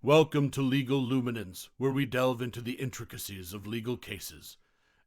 Welcome to Legal Luminance, where we delve into the intricacies of legal cases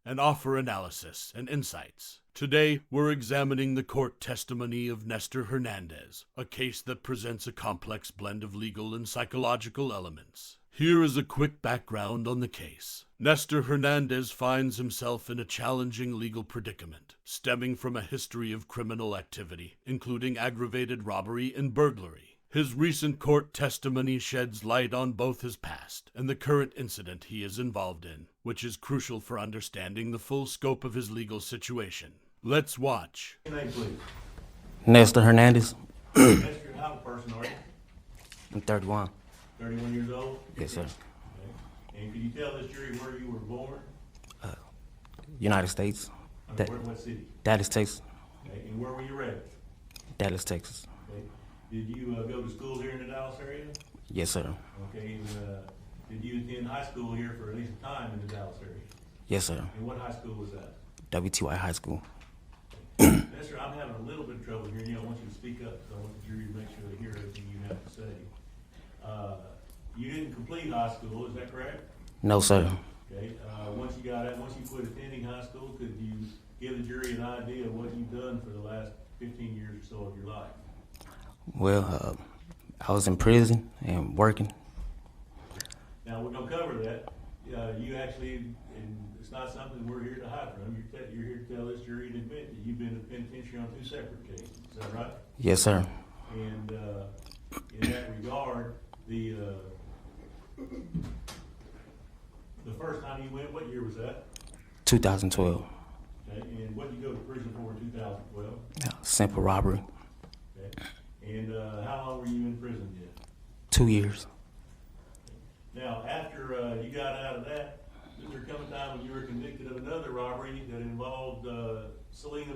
and offer analysis and insights. Today, we're examining the court testimony of Nestor Hernandez, a case that presents a complex blend of legal and psychological elements. Here is a quick background on the case. Nestor Hernandez finds himself in a challenging legal predicament, stemming from a history of criminal activity, including aggravated robbery and burglary. His recent court testimony sheds light on both his past and the current incident he is involved in, which is crucial for understanding the full scope of his legal situation. Let's watch. Your name, please. Nestor Hernandez. Nestor, how old person are you? I'm 31. 31 years old? Yes, sir. Okay. And can you tell this jury where you were born? United States. What city? Dallas, Texas. Okay. And where were you raised? Dallas, Texas. Okay. Did you go to school here in the Dallas area? Yes, sir. Okay. And did you attend high school here for at least a time in the Dallas area? Yes, sir. And what high school was that? WTY High School. Nestor, I'm having a little bit of trouble hearing you. I want you to speak up because I want the jury to make sure they hear everything you have to say. You didn't complete high school, is that correct? No, sir. Okay. Once you quit attending high school, could you give the jury an idea of what you've done for the last 15 years or so of your life? Well, I was in prison and working. Now, we're going to cover that. You actually, and it's not something we're here to hide from. You're here to tell this jury and admit that you've been in the penitentiary on 2 separate cases. Is that right? Yes, sir. And in that regard, the first time you went, what year was that? 2012. Okay. And what did you go to prison for in 2012? Simple robbery. Okay. And how long were you in prison then? 2 years. Now, after you got out of that, did there come a time when you were convicted of another robbery that involved Selena?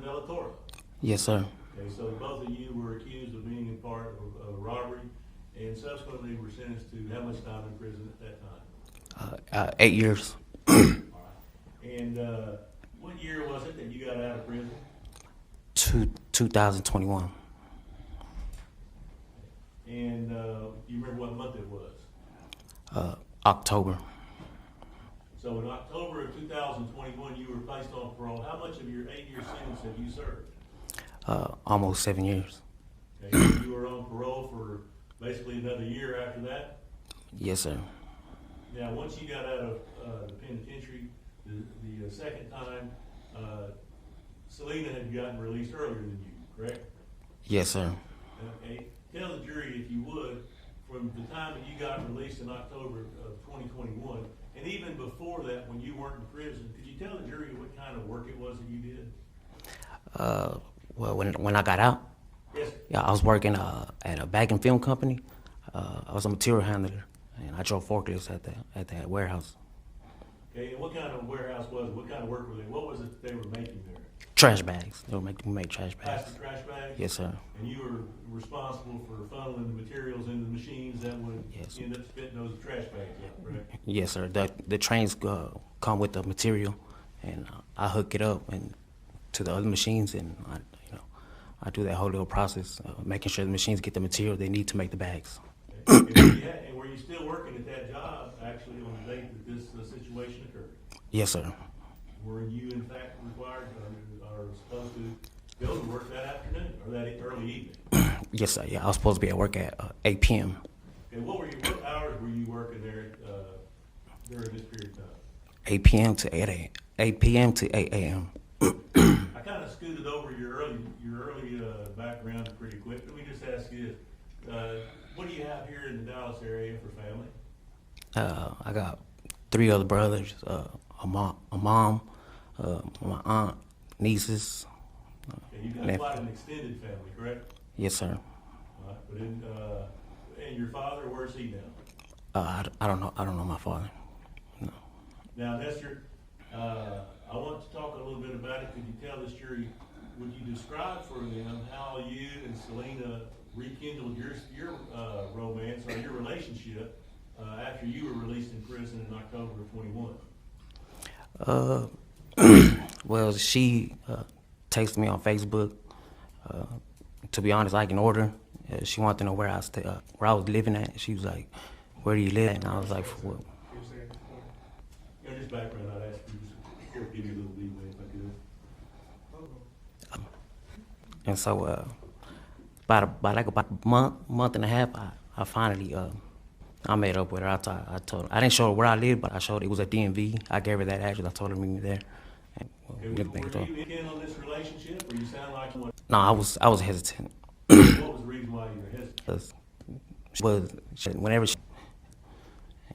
Yes, sir. Okay, so both of you were accused of being in part of a robbery, and subsequently were sentenced to how much time in prison at that time? 8 years. All right. And what year was it that you got out of prison? 2021. And you remember what month it was? October. So in October of 2021, you were placed on parole. How much of your 8-year sentence have you served? Almost 7 years. Okay, you were on parole for basically another year after that? Yes, sir. Now, once you got out of the penitentiary, the second time, Selena had gotten released earlier than you, correct? Yes, sir. Okay. Tell the jury, if you would, from the time that you got released in October of 2021, and even before that, when you weren't in prison, could you tell the jury what kind of work it was that you did? Well, when I got out, Yes. yeah, I was working at a bag and film company. I was a material handler, and I drove forklifts at that warehouse. Okay, and what kind of warehouse was it? What kind of work were they? What was it they were making there? Trash bags. They make trash bags. Plastic trash bags? Yes, sir. And you were responsible for funneling the materials into the machines that would Yes. end up spitting those trash bags out, correct? Yes, sir. The trains come with the material, and I hook it up and to the other machines, and I do that whole little process, making sure the machines get the material they need to make the bags. Okay. And were you still working at that job actually on the date that this situation occurred? Yes, sir. Were you in fact required or supposed to go to work that afternoon or that early evening? Yes, sir. Yeah, I was supposed to be at work at 8 p.m. Okay, what hours were you working there during this period of time? 8 p.m. to 8 a.m. 8 p.m. to 8 a.m. I kind of scooted over your early background pretty quick. Let me just ask you this. What do you have here in the Dallas area for family? I got 3 other brothers, a mom, my aunt, nieces. Okay, you've got quite an extended family, correct? Yes, sir. All right, but and your father, where's he now? I don't know my father. No. Now, Nestor, I want to talk a little bit about it. Could you tell this jury, would you describe for them how you and Selena rekindled your romance or your relationship after you were released in prison in October of 21? Well, she texted me on Facebook. To be honest, I ignored her. She wanted to know where I was living at. She was like, where do you live? And I was like, for what? Yeah, just background, I'd ask you, just here, give you a little leeway if I could. And so about a month and a half, I finally I made up with her. I told her, I didn't show her where I lived, but I showed her it was a DMV. I gave her that address. I told her to meet me there. And, Okay, were you in on this relationship, or you sound like what? No, I was hesitant. What was the reason why you were hesitant? Whenever she,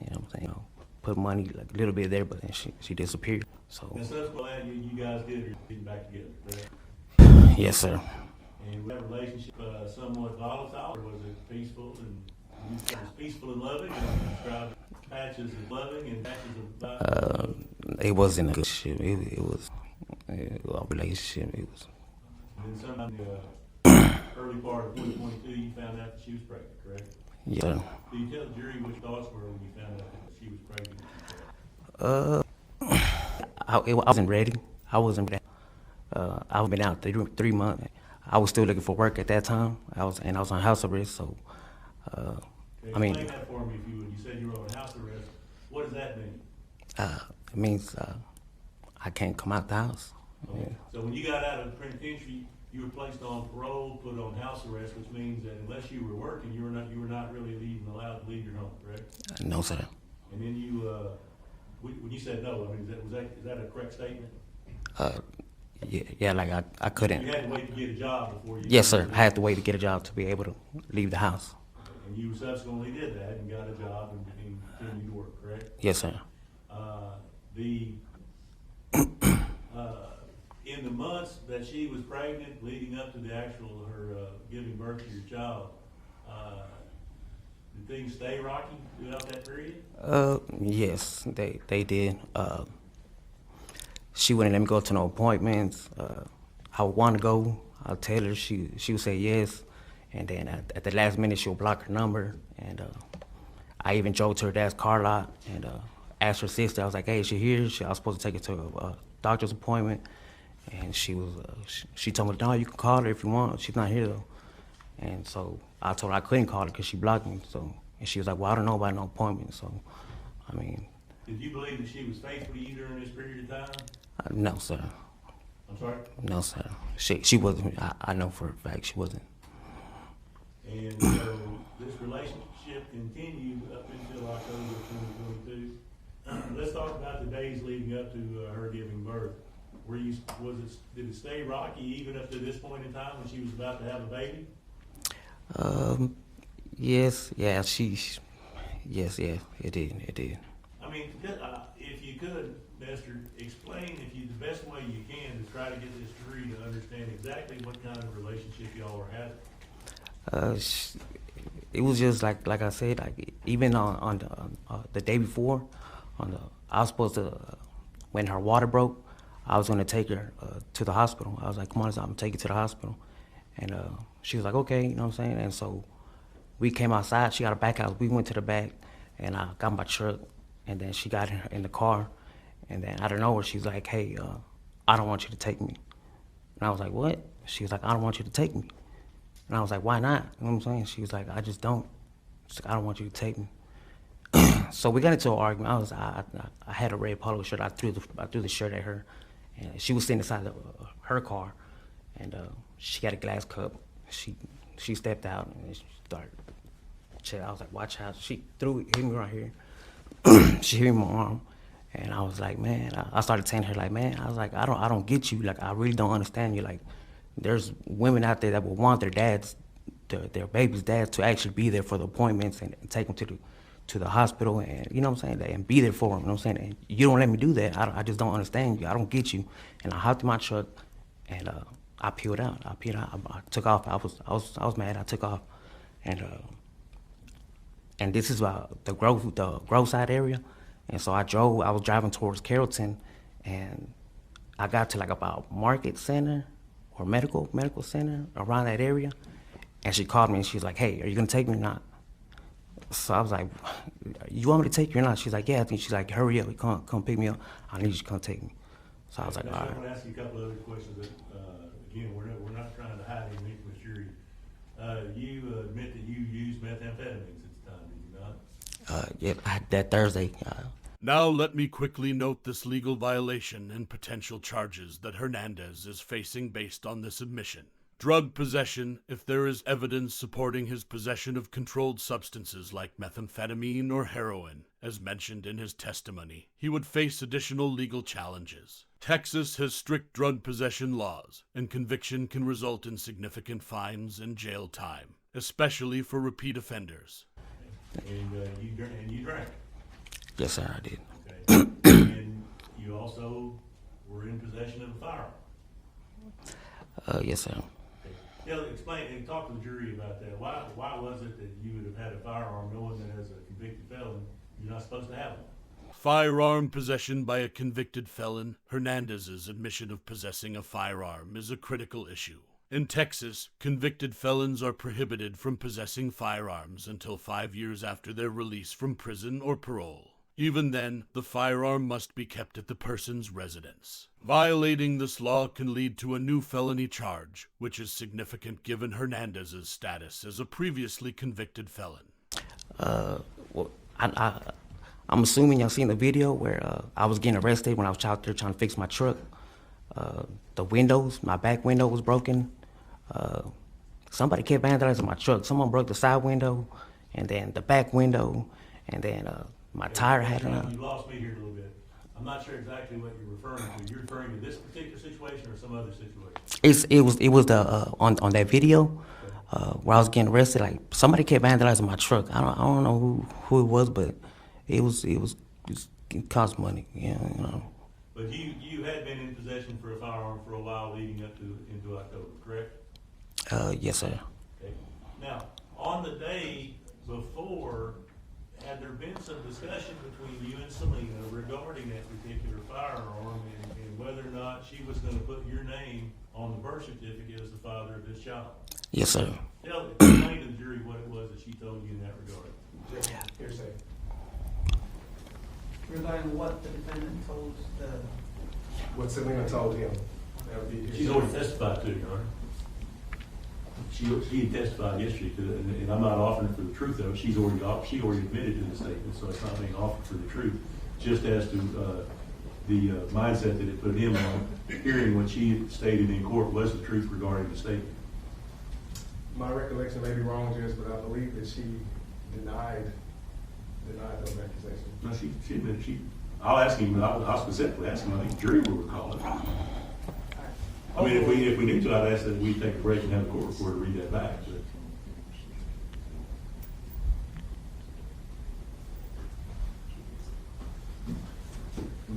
you know what I'm saying, put money like a little bit there, but then she disappeared. So. And subsequently, you guys did get back together, correct? Yes, sir. And was that relationship somewhat volatile, or was it peaceful? And you said it was peaceful and loving, and you described patches of loving and patches of. It wasn't a good shit. It was a relationship. It was. And then sometime in the early part of 2022, you found out that she was pregnant, correct? Yeah. Do you tell the jury what your thoughts were when you found out that she was pregnant? I wasn't ready. I wasn't ready. I've been out 3 months. I was still looking for work at that time. I was on house arrest. So, I mean, explain that for me, if you would. You said you were on house arrest. What does that mean? it means I can't come out the house. Okay. Yeah. So when you got out of the penitentiary, you were placed on parole, put on house arrest, which means that unless you were working, you were not really even allowed to leave your home, correct? No, sir. And then you, when you said no, I mean, is that a correct statement? Yeah, like I couldn't. You had to wait to get a job before you. Yes, sir. I had to wait to get a job to be able to leave the house. And you subsequently did that and got a job and continued to work, correct? Yes, sir. In the months that she was pregnant, leading up to her giving birth to your child, did things stay rocky throughout that period? Yes, they did. She wouldn't let me go to no appointments. I would want to go. I'll tell her. She would say yes, and then at the last minute she'll block her number. And I even drove to her dad's car lot and asked her sister. I was like, "Hey, is she here?" I was supposed to take her to a doctor's appointment, and she told me, "No, you can call her if you want. She's not here though." And so I told her I couldn't call her because she blocked me. So and she was like, "Well, I don't know about no appointment." So, I mean. Did you believe that she was faithful to you during this period of time? No, sir. I'm sorry? No, sir. She wasn't. I know for a fact she wasn't. And so this relationship continued up until October of 2022. Let's talk about the days leading up to her giving birth. Did it stay rocky even up to this point in time when she was about to have a baby? Yes, yeah, yes, it did. I mean, if you could, Nestor, explain the best way you can to try to get this jury to understand exactly what kind of relationship y'all were having. It was just like I said, like even on the day before, I was supposed to when her water broke, I was gonna take her to the hospital. I was like, "Come on, I'm gonna take you to the hospital," and she was like, "Okay," you know what I'm saying. And so we came outside. She got a back house. We went to the back, and I got my truck. And then she got in the car, and then out of nowhere, she's like, "Hey, I don't want you to take me." And I was like, "What?" She was like, "I don't want you to take me." And I was like, "Why not?" You know what I'm saying? She was like, "I just don't." She's like, "I don't want you to take me." So we got into an argument. I had a red polo shirt. I threw the shirt at her, and she was sitting inside her car, and she got a glass cup. She stepped out and she started. I was like, "Watch out!" She hit me right here. She hit me in my arm, and I was like, "Man," I started telling her, like, "Man," I was like, I don't get you. Like, I really don't understand you. Like, there's women out there that will want their dads, their baby's dads, to actually be there for the appointments and take them to the hospital, and you know what I'm saying, and be there for them. You know what I'm saying? And you don't let me do that. I just don't understand you. I don't get you. And I hopped in my truck, and I peeled out. I took off. I was mad. I took off, and this is the Grove side area. And so I was driving towards Carrollton, and I got to like about Market Center or medical center around that area. And she called me and she was like, "Hey, are you gonna take me or not?" So I was like, "You want me to take you or not?" She's like, "Yeah." I think she's like, "Hurry up, come pick me up. I need you to come take me." So I was like, "All right." I want to ask you a couple other questions. Again, we're not trying to hide anything from the jury. You admit that you used methamphetamines at the time, did you not? Yeah, that Thursday. Now let me quickly note this legal violation and potential charges that Hernandez is facing based on this admission. Drug possession, if there is evidence supporting his possession of controlled substances like methamphetamine or heroin, as mentioned in his testimony, he would face additional legal challenges. Texas has strict drug possession laws, and conviction can result in significant fines and jail time, especially for repeat offenders. And you drank. Yes, sir, I did. Okay. And you also were in possession of a firearm. Yes, sir. Okay. Yeah, explain and talk to the jury about that. Why was it that you would have had a firearm knowing that as a convicted felon, you're not supposed to have one? Firearm possession by a convicted felon, Hernandez's admission of possessing a firearm is a critical issue. In Texas, convicted felons are prohibited from possessing firearms until 5 years after their release from prison or parole. Even then, the firearm must be kept at the person's residence. Violating this law can lead to a new felony charge, which is significant given Hernandez's status as a previously convicted felon. Well, I'm assuming y'all seen the video where I was getting arrested when I was out there trying to fix my truck. The windows, my back window was broken. Somebody kept vandalizing my truck. Someone broke the side window, and then the back window, and then my tire had You lost me here a little bit. I'm not sure exactly what you're referring to. You're referring to this particular situation or some other situation? It was the on that video where I was getting arrested. Like somebody kept vandalizing my truck. I don't know who it was, but it cost money. You know. But you had been in possession for a firearm for a while leading up into October, correct? Yes, sir. Okay. Now, on the day before, had there been some discussion between you and Selena regarding that particular firearm and whether or not she was going to put your name on the birth certificate as the father of this child? Yes, sir. Explain to the jury what it was that she told you in that regard. Yeah, hearsay. Regarding what the defendant told What Selena told him. That would be She's already testified to it, Your Honor. She had testified yesterday to it, and I'm not offering it for the truth of it. She already admitted to the statement, so it's not being offered for the truth. Just as to the mindset that it put him on, hearing what she stated in court was the truth regarding the statement. My recollection may be wrong, Judge, but I believe that she denied those accusations. No, she admitted I'll ask him. I'll specifically ask him. I think the jury will recall it. I mean, if we need to, I'd ask that we take a break and have the court reporter read that back.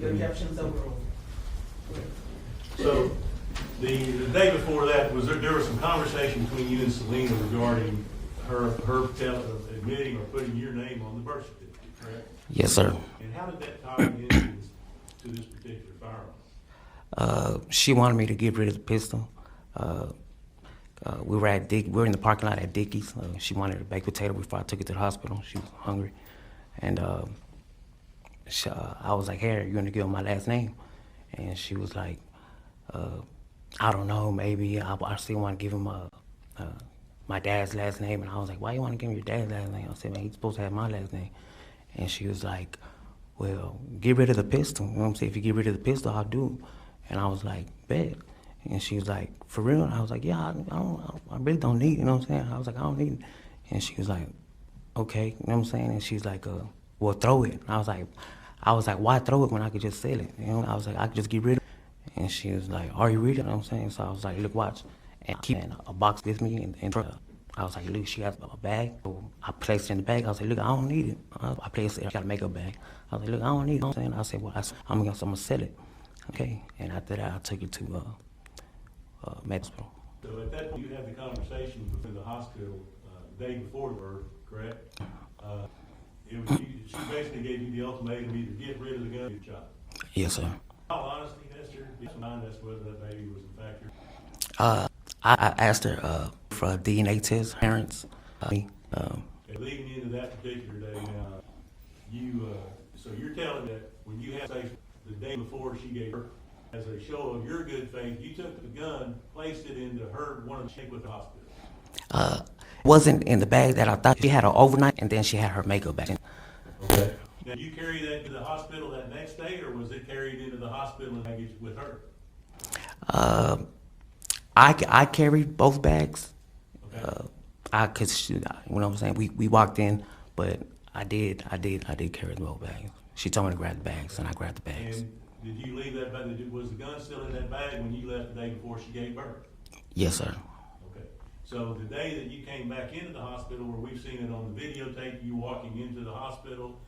your objections overruled. So the day before that, there was some conversation between you and Selena regarding her admitting or putting your name on the birth certificate, correct? Yes, sir. And how did that tie into this particular firearm? She wanted me to get rid of the pistol. We were in the parking lot at Dickey's. She wanted a baked potato before I took her to the hospital. She was hungry, and I was like, "Hey, you want to give her my last name?" And she was like, "I don't know, maybe I still want to give him my dad's last name." And I was like, "Why you want to give him your dad's last name?" I said, "Man, he's supposed to have my last name." And she was like, "Well, get rid of the pistol. You know what I'm saying? If you get rid of the pistol, I'll do it." And I was like, "Bet." And she was like, "For real?" And I was like, "Yeah, I really don't need it." You know what I'm saying? I was like, "I don't need it." And she was like, "Okay." You know what I'm saying? And she's like, "Well, throw it." And I was like, "Why throw it when I could just sell it?" You know? I was like, "I could just get rid of it." And she was like, "Are you reading?" You know what I'm saying? So I was like, "Look, watch." And I keep a box with me, and I was like, "Look, she got a bag." So I placed it in the bag. I was like, "Look, I don't need it." I placed it. She got a makeup bag. I was like, "Look, I don't need it." You know what I'm saying? I said, "Well, I'm gonna sell it." Okay. And after that, I took it to med hospital. So at that point, you had the conversation within the hospital the day before the birth, correct? She basically gave you the ultimatum, either get rid of the gun or your child. Yes, sir. In all honesty, Nestor, remind us whether that baby was in fact your. I asked her for a DNA test, parents. Okay, leading into that particular day now, so you're telling that when you had sex the day before she gave her, as a show of your good faith, you took the gun, placed it into one of the shake with the hospital. Wasn't in the bag that I thought. She had her overnight, and then she had her makeup bag. Okay. Now, did you carry that to the hospital that next day, or was it carried into the hospital and baggage with her? I carried both bags. Okay. Cause you know what I'm saying. We walked in, but I did carry both bags. She told me to grab the bags, and I grabbed the bags. And did you leave that bag? Was the gun still in that bag when you left the day before she gave birth? Yes, sir. Okay. So the day that you came back into the hospital, where we've seen it on the videotape, you walking into the hospital,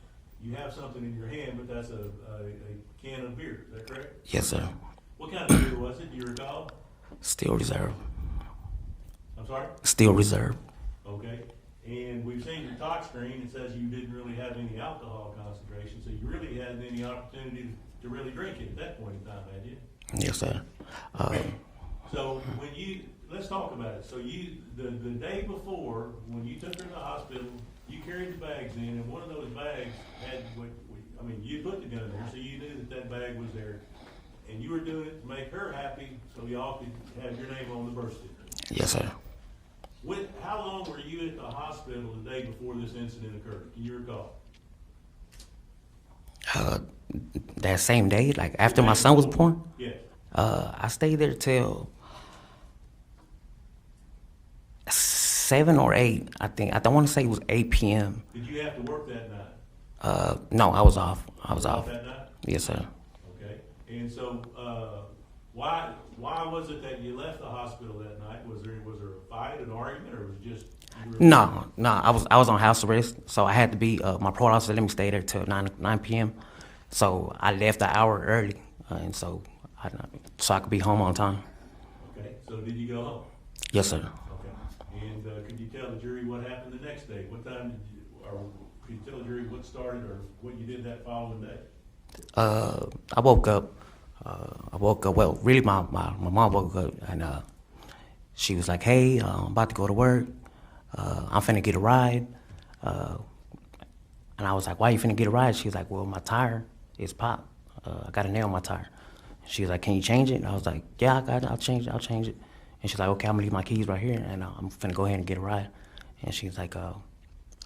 you have something in your hand, but that's a can of beer. Is that correct? Yes, sir. What kind of beer was it? Do you recall? Still reserved. I'm sorry? Still reserved. Okay. And we've seen your talk screen. It says you didn't really have any alcohol concentration, so you really hadn't any opportunity to really drink it at that point in time, had you? Yes, sir. So when let's talk about it. So the day before, when you took her to the hospital, you carried the bags in, and one of those bags had you put the gun there, so you knew that bag was there, and you were doing it to make her happy, so y'all could have your name on the birth certificate. Yes, sir. How long were you at the hospital the day before this incident occurred? Can you recall? That same day, like after my son was born, Yes. I stayed there till 7 or 8. I think. I don't want to say it was 8 p.m. Did you have to work that night? No, I was off. I was off. That night? Yes, sir. Okay. And so, why was it that you left the hospital that night? Was there a fight, an argument, or was it just? No. I was on house arrest, so I had to be. My parole officer let me stay there till 9 p.m. So I left an hour early, and so I could be home on time. Okay. So did you go home? Yes, sir. Okay. And could you tell the jury what happened the next day? What time did you, or could you tell the jury what started or what you did that following day? I woke up. Well, really, my mom woke up, and she was like, "Hey, I'm about to go to work. I'm finna get a ride." And I was like, "Why you finna get a ride?" She was like, "Well, my tire is popped. I got a nail in my tire." She was like, "Can you change it?" And I was like, "Yeah, I got it. I'll change it." And she's like, "Okay, I'm gonna leave my keys right here, and I'm finna go ahead and get a ride." And she's like, "Are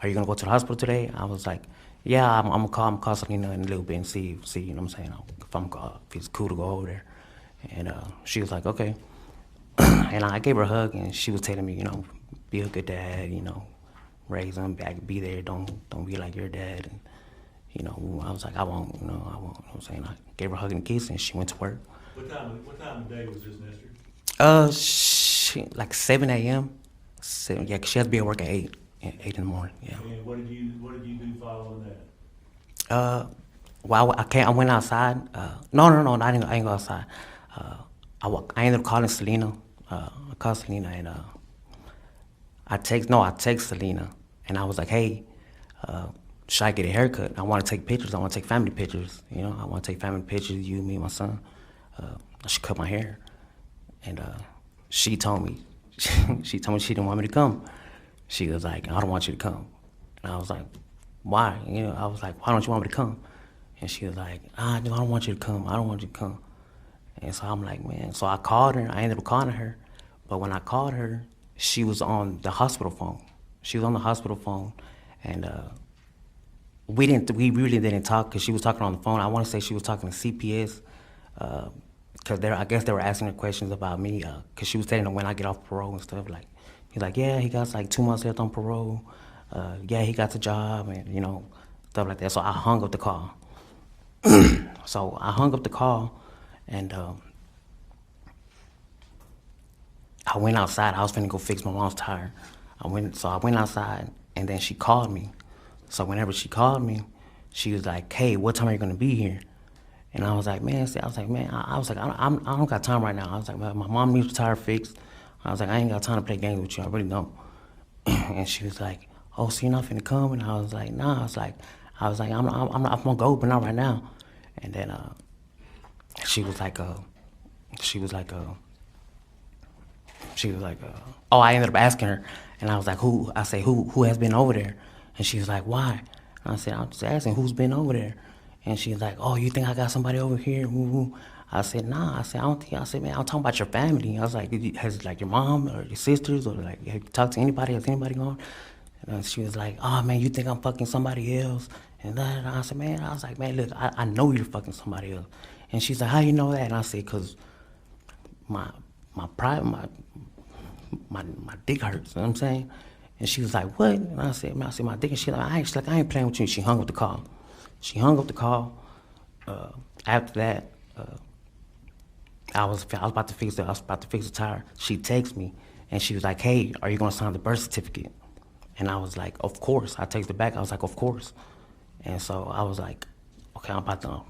you gonna go to the hospital today?" I was like, "Yeah, I'm gonna call Selena in a little bit and see, you know what I'm saying, if it's cool to go over there." And she was like, "Okay." And I gave her a hug, and she was telling me, you know, be a good dad, you know, raise them, be there, don't be like your dad. And you know, I was like, I won't. You know what I'm saying? I gave her a hug and a kiss, and she went to work. What time of day was this, Nestor? Like 7 a.m. 7, yeah, 'cause she has to be at work at 8 in the morning. Yeah. And what did you do following that? Well, I went outside. No, I didn't go outside. I ended up calling Selena. I called Selena, and I text Selena, and I was like, "Hey, should I get a haircut? I want to take pictures. I want to take family pictures. You know, I want to take family pictures. You, me, and my son. I should cut my hair." And she told me she didn't want me to come. She was like, "I don't want you to come." And I was like, "Why?" You know, I was like, "Why don't you want me to come?" And she was like, I don't want you to come. I don't want you to come." And so I'm like, man. So I called her. I ended up calling her. But when I called her, she was on the hospital phone. And we really didn't talk because she was talking on the phone. I want to say she was talking to CPS because I guess they were asking her questions about me because she was telling them when I get off parole and stuff. Like, he's like, "Yeah, he got like 2 months left on parole. Yeah, he got the job," and you know, stuff like that. So I hung up the call. And I went outside. I was finna go fix my mom's tire. I went outside, and then she called me. So whenever she called me, she was like, "Hey, what time are you gonna be here?" And I was like, "Man, I don't got time right now." I was like, "My mom needs the tire fixed." I was like, "I ain't got time to play games with you. I really don't." And she was like, "Oh, so you're not finna come?" And I was like, "Nah." I was like, "I'm gonna go, but not right now." And then she was like, oh, I ended up asking her, and I was like, who has been over there? And she was like, "Why?" And I said, "I'm just asking who's been over there." And she was like, "Oh, you think I got somebody over here?" Woo-woo. I said, "Nah." I said, "Man, I'm talking about your family." I was like, "Has like your mom or your sisters or like have you talked to anybody? Has anybody gone?" And she was like, "Oh man, you think I'm fucking somebody else?" And then I said, man, look, I know you're fucking somebody else. And she's like, how you know that? And I said, cause my dick hurts, you know what I'm saying? And she was like, what? And I said, my dick. And she's like, I ain't playing with you. She hung up the call. After that, I was about to fix the tire. She texted me, and she was like, hey, are you gonna sign the birth certificate? And I was like, of course. I texted back. I was like, of course. And so I was like, okay, I'm about to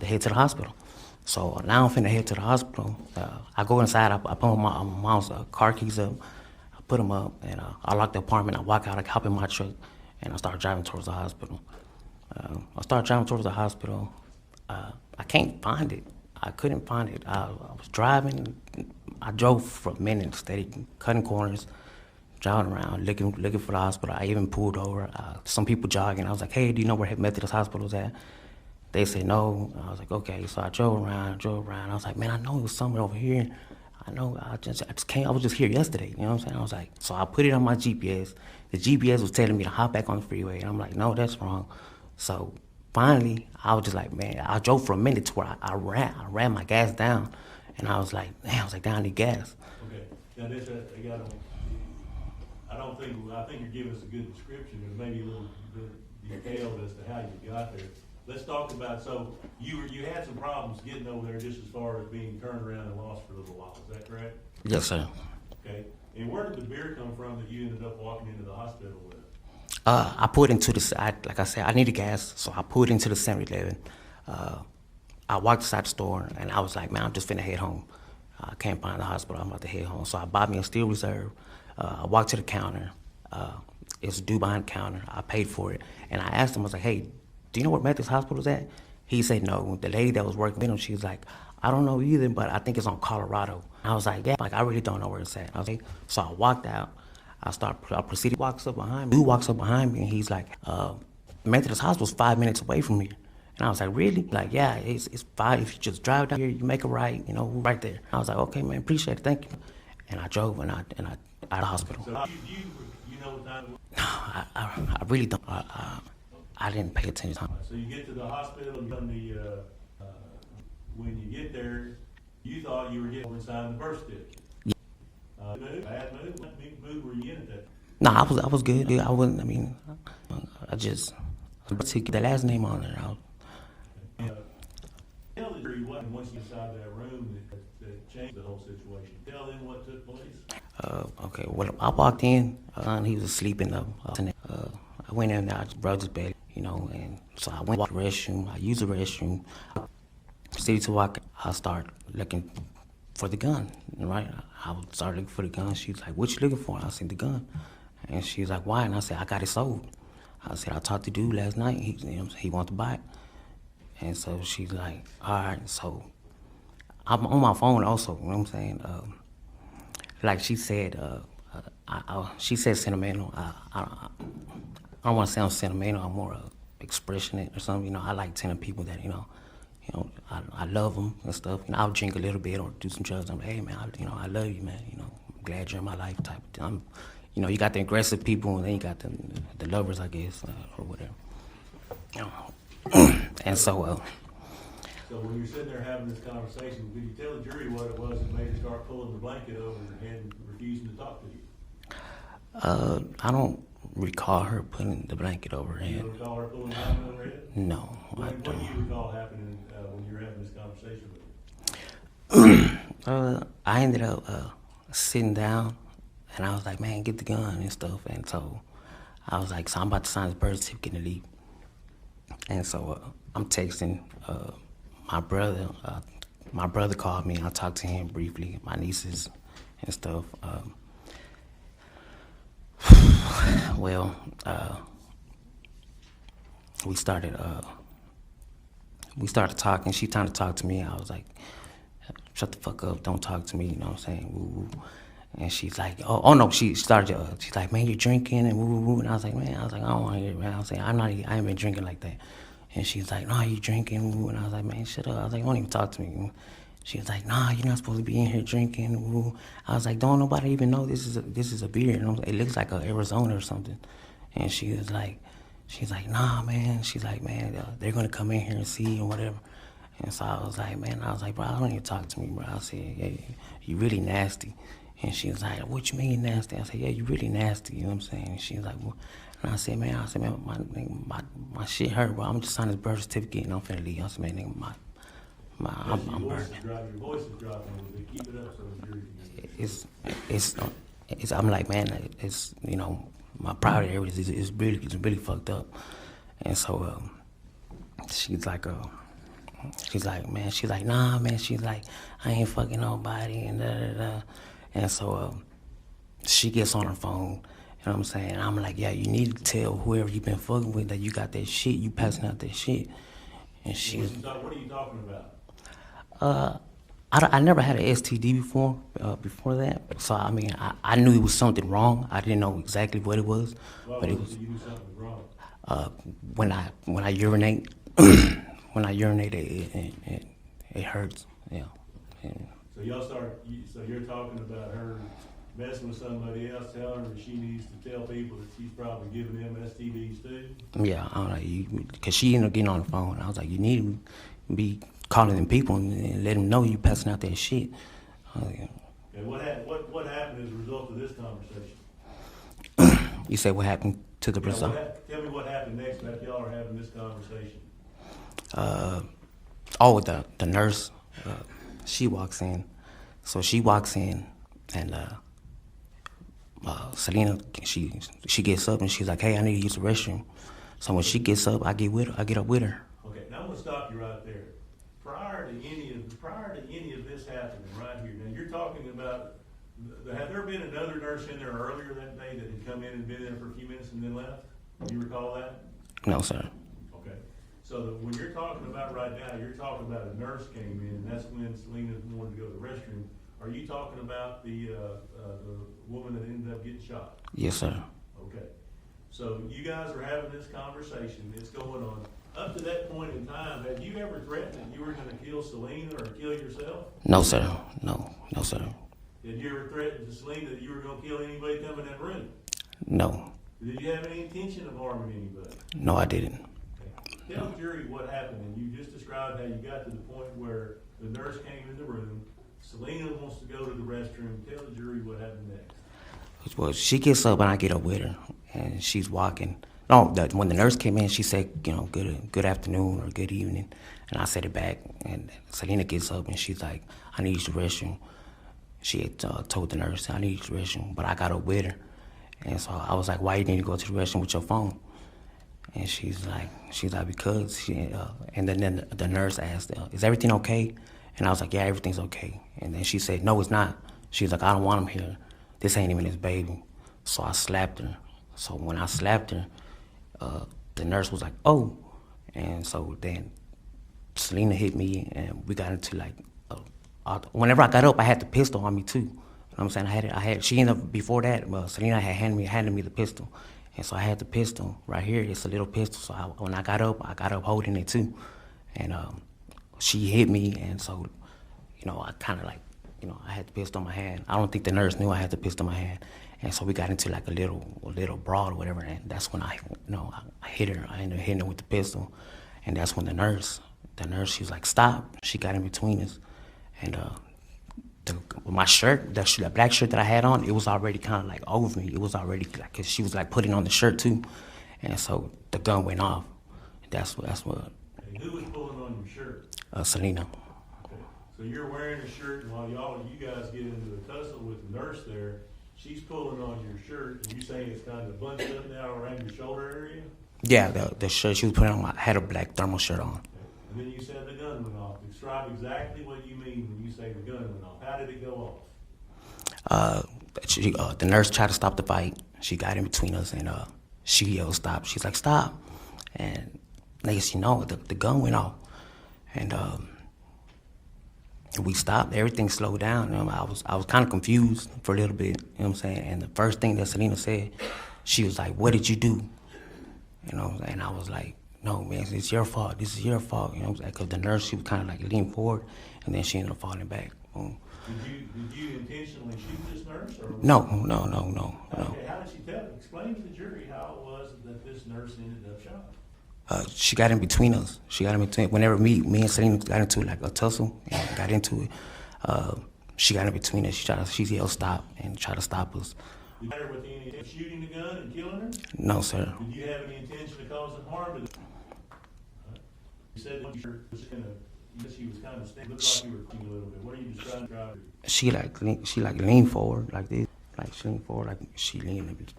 head to the hospital. So now I'm finna head to the hospital. I go inside. I put my mom's car keys up. I put them up, and I lock the apartment. I walk out. I hop in my truck, and I start driving towards the hospital. I can't find it. I couldn't find it. I was driving. I drove for a minute, steady cutting corners, driving around, looking for the hospital. I even pulled over. Some people jogging. I was like, hey, do you know where Methodist Hospital is at? They said no. I was like, okay. So I drove around. I was like, man, I know it was somewhere over here. I know. I just came. I was just here yesterday. You know what I'm saying? I was like, so I put it on my GPS. The GPS was telling me to hop back on the freeway, and I'm like, no, that's wrong. So finally, I was just like, man, I drove for a minute to where I ran my gas down, and I was like, damn, I need gas. Okay, now this, I think you're giving us a good description, but maybe a little bit detailed as to how you got there. Let's talk about, so you had some problems getting over there just as far as being turned around and lost for a little while, is that correct? Yes, sir. Okay, and where did the beer come from that you ended up walking into the hospital with? I put into like I said, I needed gas, so I pulled into the 7-Eleven. I walked inside the store, and I was like, man, I'm just finna head home. I can't find the hospital, I'm about to head home. So I bought me a steel reserve. I walked to the counter. It's due behind the counter. I paid for it. And I asked him, I was like, hey, do you know where Methodist Hospital is at? He said no. The lady that was working with him, she was like, I don't know either, but I think it's on Colorado. I was like, yeah, I really don't know where it's at. I was like, so I walked out. I proceeded, walks up behind me. Dude walks up behind me, and he's like, Methodist Hospital's 5 minutes away from here. And I was like, really? Like, yeah, it's 5. If you just drive down here, you make a right, right there. I was like, okay, man, appreciate it, thank you. And I drove, and I out of the hospital. So you know what time it was? No, I really don't. I didn't pay attention. So you get to the hospital, when you get there, you thought you were getting inside the birth certificate. Bad move? What mood were you in at that? No, I was good. I wasn't. I just took the last name on it. Tell the jury what, once you inside that room, that changed the whole situation. Tell them what took place. Okay. Well, I walked in. He was asleep in the. I went in there. I just rubbed his belly, and so I went to the restroom. I used the restroom. Proceeded to walk. I started looking for the gun, right? I started looking for the gun. She was like, what you looking for? I said, the gun. And she was like, why? And I said, I got it sold. I said, I talked to dude last night. He wanted to buy it. And so she's like, all right. So I'm on my phone also, you know what I'm saying? Like she said, she said sentimental. I don't want to sound sentimental. I'm more expressionate or something. I like telling people that, I love them and stuff. I'll drink a little bit or do some drugs. I'm like, hey, man, I love you, man. I'm glad you're in my life type of thing. You got the aggressive people, and then you got the lovers, I guess, or whatever. And so... So when you're sitting there having this conversation, did you tell the jury what it was that made her start pulling the blanket over her head and refusing to talk to you? I don't recall her putting the blanket over her head. You don't recall her pulling the blanket over her head? No, I don't. What do you recall happening when you were having this conversation with her? I ended up sitting down, and I was like, man, get the gun and stuff. And so I was like, so I'm about to sign this birth certificate and leave. And so I'm texting my brother. My brother called me, and I talked to him briefly, my nieces and stuff. We started talking. She tried to talk to me. I was like, shut the fuck up, don't talk to me, you know what I'm saying? Woo, woo. And she's like, oh no, she's like, man, you're drinking and woo, woo, woo. And I was like, I don't want to hear it, man. I was like, I ain't been drinking like that. And she's like, nah, you drinking, woo, woo. And I was like, man, shut up. I was like, don't even talk to me. She was like, nah, you're not supposed to be in here drinking, woo, woo. I was like, don't nobody even know this is a beer. And it looks like a Arizona or something. And she was like, she's like, nah, man. She's like, man, they're gonna come in here and see and whatever. And so I was like, man, bro, I don't even talk to me, bro. I said, yeah, you really nasty. And she was like, what you mean nasty? I said, yeah, you really nasty, you know what I'm saying? And she was like, well, and I said, man, my shit hurt, bro. I'm just signing this birth certificate and I'm finna leave. I said, man, nigga, I'm burning. Your voice is dropping a little bit. Keep it up so the jury can hear. It's I'm like, man, it's, you know, my private areas is really fucked up. And so she's like, man, she's like, nah, man, she's like, I ain't fucking nobody, and da. And so she gets on her phone, you know what I'm saying? I'm like, yeah, you need to tell whoever you been fucking with that you got that shit, you passing out that shit. And she's, What are you talking about? I never had an STD before that, so I mean, I knew it was something wrong. I didn't know exactly what it was, but it was, You do something wrong. when I urinate, when I urinate, it hurts, yeah. And, So so you're talking about her messing with somebody else, telling her that she needs to tell people that she's probably giving them STDs too? yeah, I don't know, because she ended up getting on the phone. I was like, you need to be calling them people and let them know you passing out that shit. Yeah. And what happened as a result of this conversation? You said what happened to the result? Tell me what happened next after y'all are having this conversation. The nurse, she walks in. So she walks in, and Selena, she gets up and she's like, hey, I need to use the restroom. So when she gets up, I get up with her. Okay, now I'm gonna stop you right there. Prior to any of this happening right here, now you're talking about, have there been another nurse in there earlier that day that had come in and been there for a few minutes and then left? Do you recall that? No, sir. Okay, so when you're talking about right now, you're talking about a nurse came in, and that's when Selena wanted to go to the restroom. Are you talking about the woman that ended up getting shot? Yes, sir. Okay, so you guys are having this conversation, it's going on. Up to that point in time, had you ever threatened that you were gonna kill Selena or kill yourself? No, sir. No, sir. Did you ever threaten to Selena that you were gonna kill anybody coming in that room? No. Did you have any intention of harming anybody? No, I didn't. Okay. Tell the jury what happened, and you just described how you got to the point where the nurse came in the room, Selena wants to go to the restroom. Tell the jury what happened next. Well, she gets up and I get up with her, and she's walking. No, when the nurse came in, she said, you know, good afternoon or good evening, and I said it back. And Selena gets up and she's like, I need to use the restroom. She had told the nurse, I need to use the restroom, but I got up with her. And so I was like, why you need to go to the restroom with your phone? And she's like, because and then the nurse asked, is everything okay? And I was like, yeah, everything's okay. And then she said, no, it's not. She's like, I don't want him here. This ain't even his baby. So I slapped her. So when I slapped her, the nurse was like, oh. And so then Selena hit me, and we got into like, whenever I got up, I had the pistol on me too. You know what I'm saying? I had. She ended up, before that, Selena had handed me the pistol. And so I had the pistol right here. It's a little pistol. So when I got up holding it too. And she hit me, and so, you know, I kind of like, you know, I had the pistol in my hand. I don't think the nurse knew I had the pistol in my hand. And so we got into like a little brawl or whatever, and that's when I hit her. I ended up hitting her with the pistol, and that's when the nurse, she was like, stop. She got in between us, and my shirt, the black shirt that I had on, it was already kind of like over me. It was already like, 'cause she was like putting on the shirt too, and so the gun went off. That's what. Hey, who was pulling on your shirt? Selena. Okay. So you're wearing a shirt, and while you guys get into a tussle with the nurse there, she's pulling on your shirt, and you saying it's kind of bunched up now around your shoulder area? Yeah, the shirt she was putting on, I had a black thermal shirt on. Okay. And then you said the gun went off. Describe exactly what you mean when you say the gun went off. How did it go off? The nurse tried to stop the fight. She got in between us, and she yelled, stop. She's like, stop. And next you know, the gun went off. And we stopped. Everything slowed down. You know, I was kind of confused for a little bit. You know what I'm saying? And the first thing that Selena said, she was like, "What did you do?" You know, and I was like, "No, man, it's your fault. This is your fault." You know what I'm saying? Because the nurse, she was kind of like leaning forward, and then she ended up falling back. boom. Did you intentionally shoot this nurse, or? No. Okay, how did she tell? Explain to the jury how it was that this nurse ended up shot. She got in between us. Whenever me and Selena got into like a tussle and got into it, she got in between us. She yelled stop and tried to stop us. Did you hit her with any intent of shooting the gun and killing her? No, sir. Did you have any intention of causing harm to the? You said that she was kind of looked like you were thinking a little bit. What are you describing? She leaned forward like this, like she leaned forward, like she leaned. Like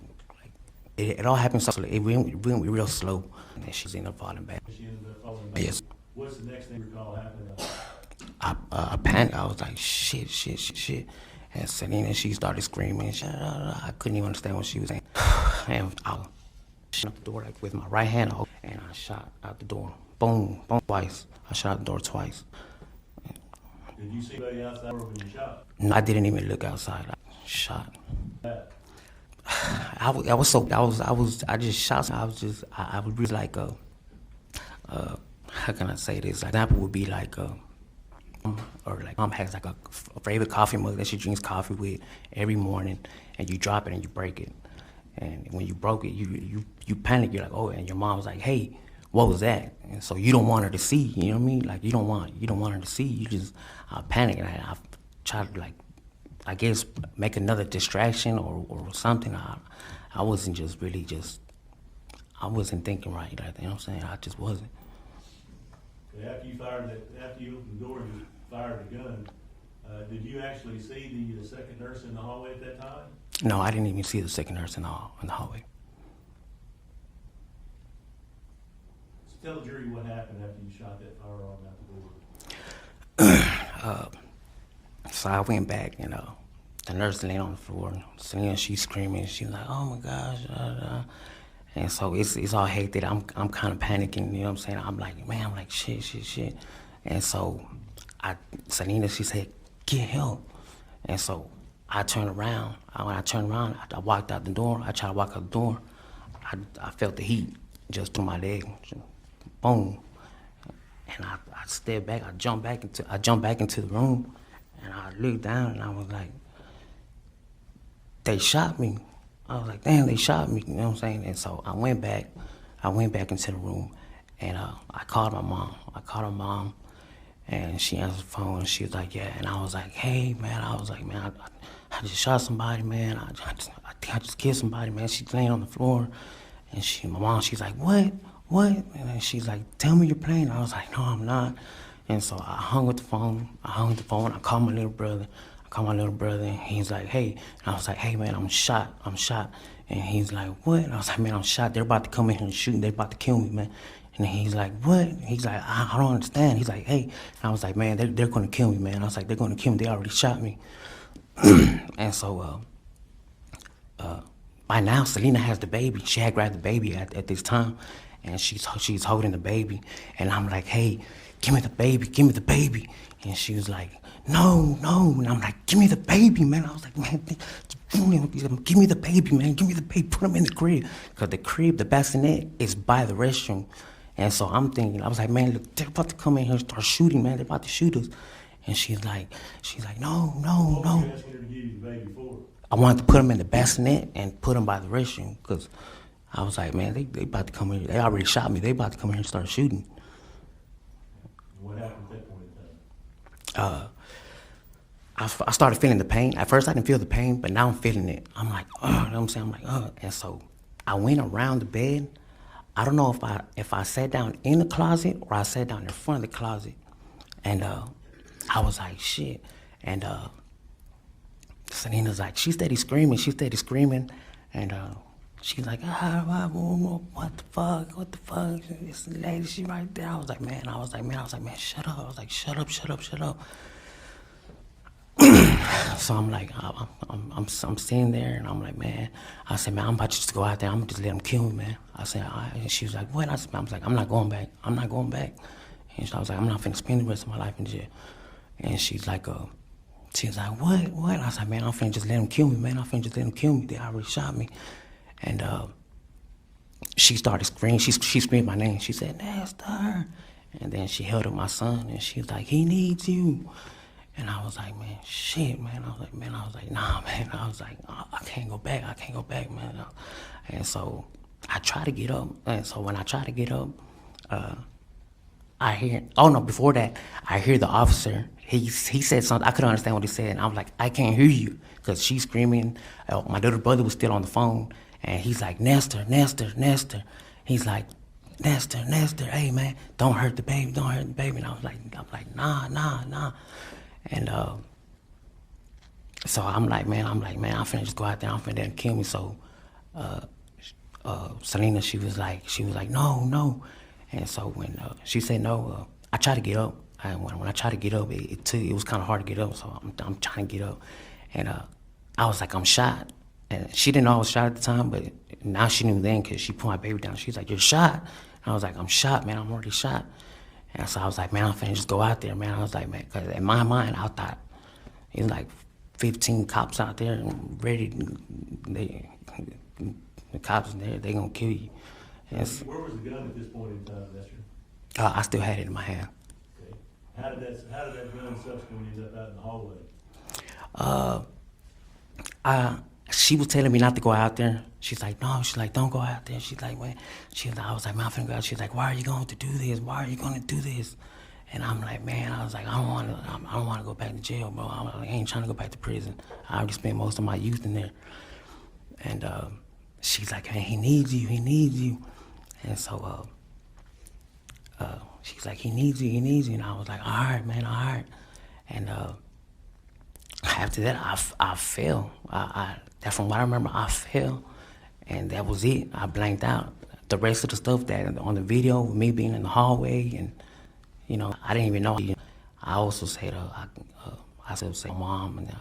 it all happened so slowly. It went real slow, and then she ended up falling back. She ended up falling back. Yes. What's the next thing you recall happening? I panicked. I was like, shit. And Selena, she started screaming. I couldn't even understand what she was saying. And I shut the door like with my right hand, and I shot out the door. Boom, twice. I shot out the door twice. Did you see anybody outside when you shot? No, I didn't even look outside. I shot. I just shot. I was really like how can I say this? An example would be like or like mom has like a favorite coffee mug that she drinks coffee with every morning, and you drop it and you break it, and when you broke it, you panic. You're like, oh, and your mom was like, hey, what was that? And so you don't want her to see. You know what I mean? Like you don't want her to see. You just panic, and I try to like, I guess make another distraction or something. I wasn't just really I wasn't thinking right. Like, you know what I'm saying? I just wasn't. After you opened the door and you fired the gun, did you actually see the second nurse in the hallway at that time? No, I didn't even see the second nurse in the hallway. So tell the jury what happened after you shot that firearm out the door. So I went back, and the nurse laying on the floor. Selena, she's screaming. She's like, "Oh my gosh!" And so it's all hectic. I'm kind of panicking. You know what I'm saying? I'm like, man, shit. And so Selena, she said, "Get help." And so I turned around. When I turned around, I walked out the door. I tried to walk out the door. I felt the heat just through my leg. Boom. And I stepped back. I jumped back into the room, and I looked down, and I was like, they shot me. I was like, damn, they shot me. You know what I'm saying? And so I went back into the room, and I called my mom. And she answered the phone, and she was like, yeah. And I was like, hey, man. I just shot somebody, man. I think I just killed somebody, man. She's laying on the floor. And my mom, she's like, what? And then she's like, tell me you're playing. I was like, no, I'm not. And so I hung up the phone. I called my little brother. And he's like, hey. And I was like, hey, man, I'm shot. And he's like, what? And I was like, man, I'm shot. They're about to come in here and shoot, and they're about to kill me, man. And he's like, what? He's like, I don't understand. He's like, hey. And I was like, man, they're going to kill me, man. I was like, they're going to kill me. They already shot me. And so by now, Selena has the baby. She had grabbed the baby at this time, and she's holding the baby. And I'm like, hey, give me the baby. And she was like, no. And I'm like, give me the baby, man. I was like, man, give me the baby, man. Give me the baby. Put him in the crib. Because the crib, the bassinet, is by the restroom. And so I'm thinking, I was like, man, look, they're about to come in here and start shooting, man. They're about to shoot us. And she's like, no. What were you asking her to give you the baby for? I wanted to put him in the bassinet and put him by the restroom, because I was like, man, they about to come in here. They already shot me. They about to come in here and start shooting. What happened at that point in time? I started feeling the pain. At first, I didn't feel the pain, but now I'm feeling it. I'm like, you know what I'm saying? I'm like, And so I went around the bed. I don't know if I sat down in the closet or I sat down in front of the closet. And I was like, shit. And Selena's like, she steady screaming. And she's like, what the fuck? This lady, she right there. I was like, man, shut up. I was like, shut up. So I'm like, I'm sitting there, and I'm like, man. I said, man, I'm about to just go out there. I'm gonna just let them kill me, man. I said, and she was like, what? I was like, I'm not going back. And I was like, I'm not finna spend the rest of my life in jail. And she's like, what? I was like, man, I'm finna just let them kill me, man. They already shot me. And she started screaming. She screamed my name. She said, Nestor. And then she held up my son, and she was like, he needs you. And I was like, man, shit, man. I was like, nah, man. I was like, I can't go back. I can't go back, man. And so I try to get up. And so when I try to get up, I hear, oh no, before that, I hear the officer. He said something. I couldn't understand what he said. And I was like, I can't hear you, because she's screaming. My little brother was still on the phone. And he's like, Nestor, Nestor, Nestor. He's like, Nestor, Nestor, hey, man, don't hurt the baby, don't hurt the baby. And I was like, nah, nah, nah. And so I'm like, man, I'm finna just go out there, I'm finna let him kill me. So Selena, she was like, no, no. And so when she said no, I tried to get up. And when I tried to get up, it was kind of hard to get up. So I'm trying to get up, and I was like, I'm shot. And she didn't know I was shot at the time, but now she knew then, because she put my baby down. She's like, you're shot. And I was like, I'm shot, man. I'm already shot. And so I was like, man, I'm finna just go out there, man. I was like, man, because in my mind, I thought it was like 15 cops out there and ready. The cops in there, they gonna kill you. And Where was the gun at this point in time, Nestor? I still had it in my hand. Okay. How did that gun subsequently end up out in the hallway? She was telling me not to go out there. She's like, no, she's like, don't go out there. She's like, man, I was like, man, I'm finna go out. She's like, why are you going to do this? Why are you going to do this? And I'm like, man, I was like, I don't want to go back to jail, bro. I ain't trying to go back to prison. I already spent most of my youth in there. And she's like, man, he needs you. And so she's like, he needs you. And I was like, all right, man, all right. And after that, I fell. From what I remember, I fell, and that was it. I blanked out. The rest of the stuff that on the video, with me being in the hallway, and I didn't even know. I also said, I said mom, and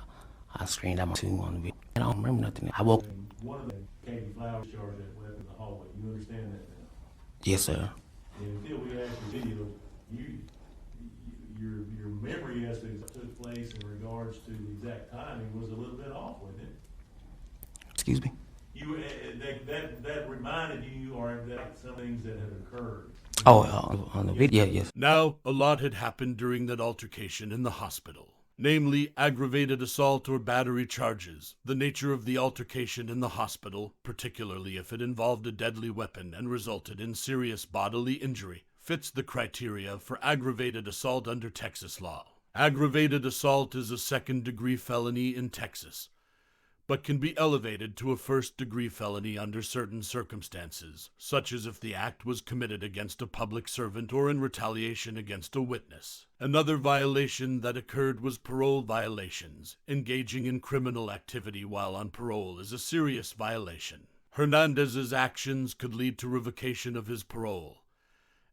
I screamed at my two on the video. And I don't remember nothing. I woke. And one of them gave you flowers, charged that weapon in the hallway. You understand that now? Yes, sir. And until we actually video, your memory as to what took place in regards to the exact timing was a little bit off, wasn't it? Excuse me? You that reminded you, or that some things that had occurred. Oh, on the video, yes. Now, a lot had happened during that altercation in the hospital. Namely, aggravated assault or battery charges. The nature of the altercation in the hospital, particularly if it involved a deadly weapon and resulted in serious bodily injury, fits the criteria for aggravated assault under Texas law. Aggravated assault is a second-degree felony in Texas, but can be elevated to a first-degree felony under certain circumstances, such as if the act was committed against a public servant or in retaliation against a witness. Another violation that occurred was parole violations. Engaging in criminal activity while on parole is a serious violation. Hernandez's actions could lead to revocation of his parole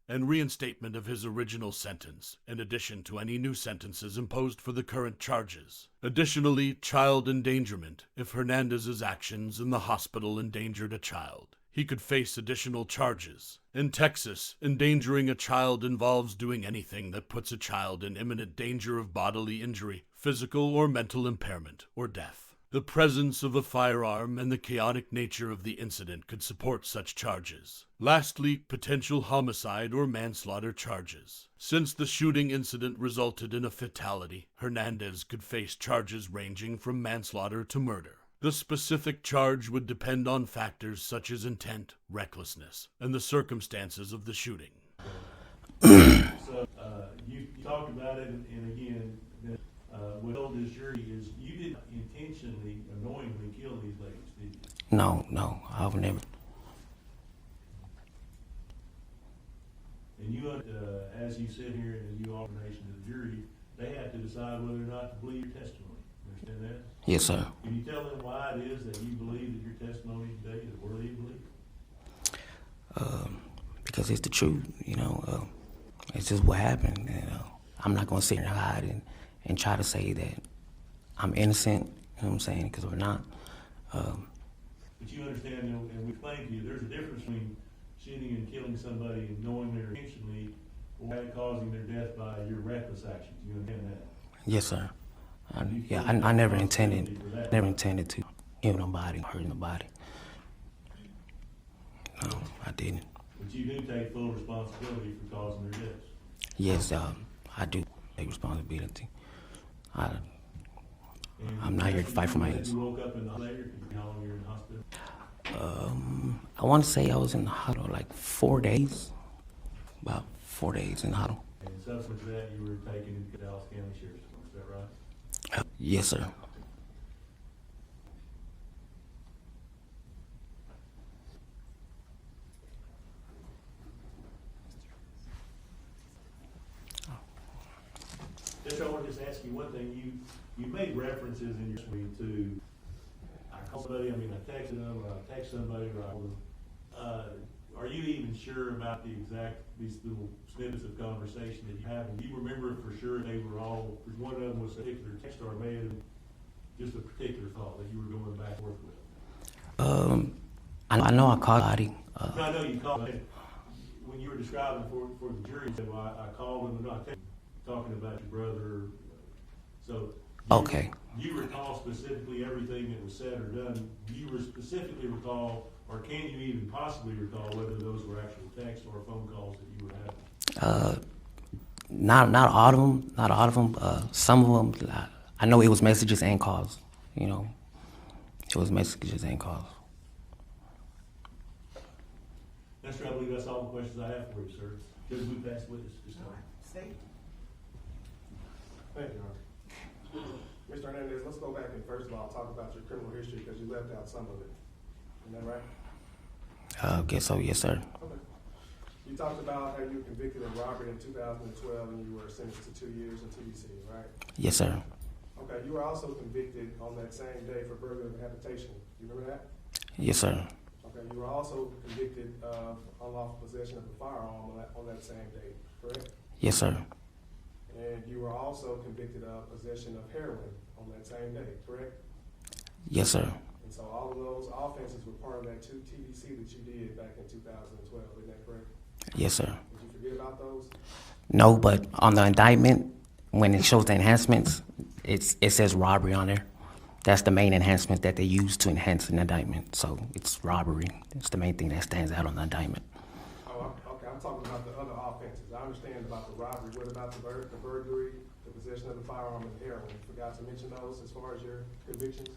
and reinstatement of his original sentence, in addition to any new sentences imposed for the current charges. Additionally, child endangerment, if Hernandez's actions in the hospital endangered a child. He could face additional charges. In Texas, endangering a child involves doing anything that puts a child in imminent danger of bodily injury, physical or mental impairment, or death. The presence of a firearm and the chaotic nature of the incident could support such charges. Lastly, potential homicide or manslaughter charges. Since the shooting incident resulted in a fatality, Hernandez could face charges ranging from manslaughter to murder. The specific charge would depend on factors such as intent, recklessness, and the circumstances of the shooting. So you talked about it, and again, what told this jury is you didn't intentionally, knowingly kill these ladies, did you? No, I would never. And you, as you sit here and as you offer information to the jury, they have to decide whether or not to believe your testimony. You understand that? Yes, sir. Can you tell them why it is that you believe that your testimony today is worthy of belief? Because it's the truth, it's just what happened. I'm not going to sit here and hide and try to say that I'm innocent, you know what I'm saying, because we're not. But you understand, and we explained to you, there's a difference between shooting and killing somebody and knowing they're intentionally or causing their death by your reckless actions. You understand that? Yes, sir. I never intended to kill nobody, hurt nobody. No, I didn't. But you do take full responsibility for causing their deaths. Yes, I do take responsibility. I'm not here to fight for my innocence. You woke up in the later, how long you're in the hospital? I want to say I was in the hospital like 4 days, about 4 days in the hospital. And subsequent to that, you were taken into Dallas County Sheriff's Department, is that right? Yes, sir. Just I want to just ask you one thing. You made references in your speech to, I called somebody, I texted them, or I text somebody, or I called them. Are you even sure about these little snippets of conversation that you have? And do you remember for sure they were all, because one of them was a particular text or may have just a particular thought that you were going back and forth with? I know I called Adi. No, I know you called him. When you were describing for the jury, you said, well, I called him, and I texted him, talking about your brother. So, Okay. Do you recall specifically everything that was said or done? Do you specifically recall, or can you even possibly recall whether those were actual texts or phone calls that you were having? Not all of them. Not all of them. Some of them, I know it was messages and calls. You know, it was messages and calls. Nestor, I believe that's all the questions I have for you, sir. Judge, we passed witness this time. State. Thank you, Your Honor. Mr. Hernandez, let's go back and first of all talk about your criminal history because you left out some of it. Isn't that right? Guess so, yes, sir. Okay. You talked about how you were convicted of robbery in 2012 and you were sentenced to 2 years in TDC, right? Yes, sir. Okay, you were also convicted on that same day for burglary and habitation. You remember that? Yes, sir. Okay, you were also convicted of unlawful possession of a firearm on that same day, correct? Yes, sir. And you were also convicted of possession of heroin on that same day, correct? Yes, sir. And so all of those offenses were part of that 2 TDC that you did back in 2012, isn't that correct? Yes, sir. Did you forget about those? No, but on the indictment, when it shows the enhancements, it says robbery on there. That's the main enhancement that they use to enhance an indictment. So it's robbery. It's the main thing that stands out on the indictment. Oh, okay, I'm talking about the other offenses. I understand about the robbery. What about the burglary, the possession of the firearm, and heroin? You forgot to mention those as far as your convictions?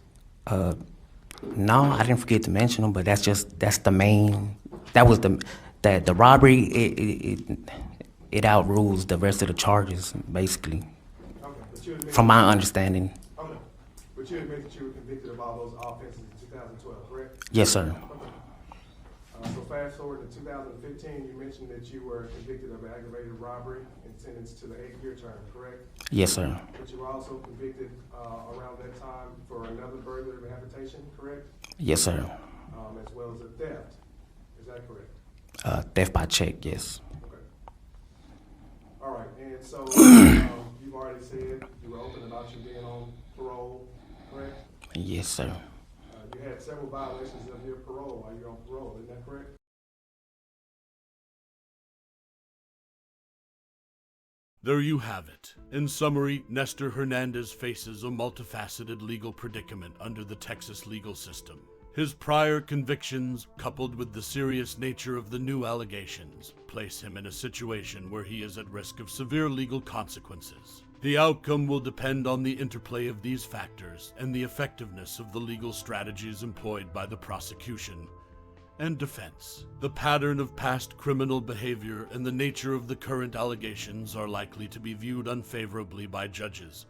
No, I didn't forget to mention them, but that's the main. That was the robbery. It outrules the rest of the charges, basically, Okay, but you admit, from my understanding. okay, but you admit that you were convicted of all those offenses in 2012, correct? Yes, sir. Okay. So fast forward to 2015, you mentioned that you were convicted of aggravated robbery and sentenced to the 8-year term, correct? Yes, sir. But you were also convicted around that time for another burglary of habitation, correct? Yes, sir. As well as a theft. Is that correct? Theft by check. Yes. Okay. All right, and so you've already said you were open about you being on parole, correct? Yes, sir. You had several violations of your parole while you're on parole, isn't that correct? There you have it. In summary, Nestor Hernandez faces a multifaceted legal predicament under the Texas legal system. His prior convictions, coupled with the serious nature of the new allegations, place him in a situation where he is at risk of severe legal consequences. The outcome will depend on the interplay of these factors and the effectiveness of the legal strategies employed by the prosecution and defense. The pattern of past criminal behavior and the nature of the current allegations are likely to be viewed unfavorably by judges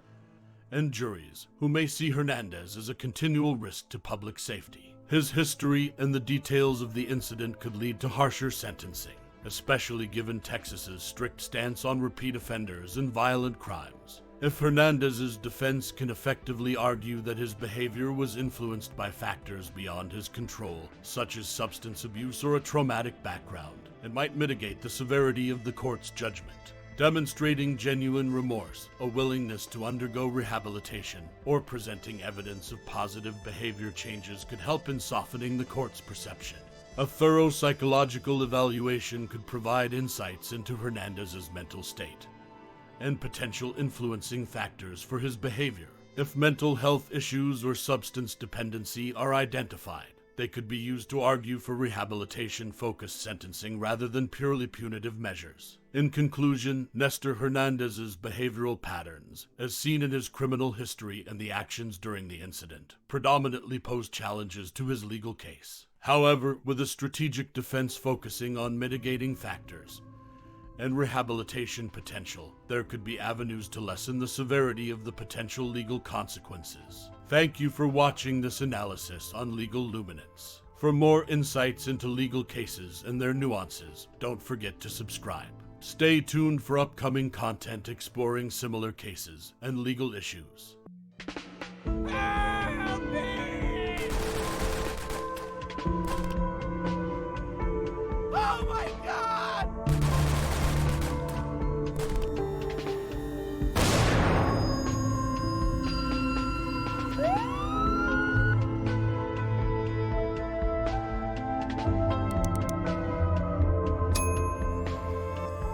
and juries, who may see Hernandez as a continual risk to public safety. His history and the details of the incident could lead to harsher sentencing, especially given Texas's strict stance on repeat offenders and violent crimes. If Hernandez's defense can effectively argue that his behavior was influenced by factors beyond his control, such as substance abuse or a traumatic background, it might mitigate the severity of the court's judgment. Demonstrating genuine remorse, a willingness to undergo rehabilitation, or presenting evidence of positive behavior changes could help in softening the court's perception. A thorough psychological evaluation could provide insights into Hernandez's mental state and potential influencing factors for his behavior. If mental health issues or substance dependency are identified, They could be used to argue for rehabilitation-focused sentencing rather than purely punitive measures. In conclusion, Nestor Hernandez's behavioral patterns, as seen in his criminal history and the actions during the incident, predominantly pose challenges to his legal case. However, with a strategic defense focusing on mitigating factors and rehabilitation potential, there could be avenues to lessen the severity of the potential legal consequences. Thank you for watching this analysis on Legal Luminance. For more insights into legal cases and their nuances, don't forget to subscribe. Stay tuned for upcoming content exploring similar cases and legal issues.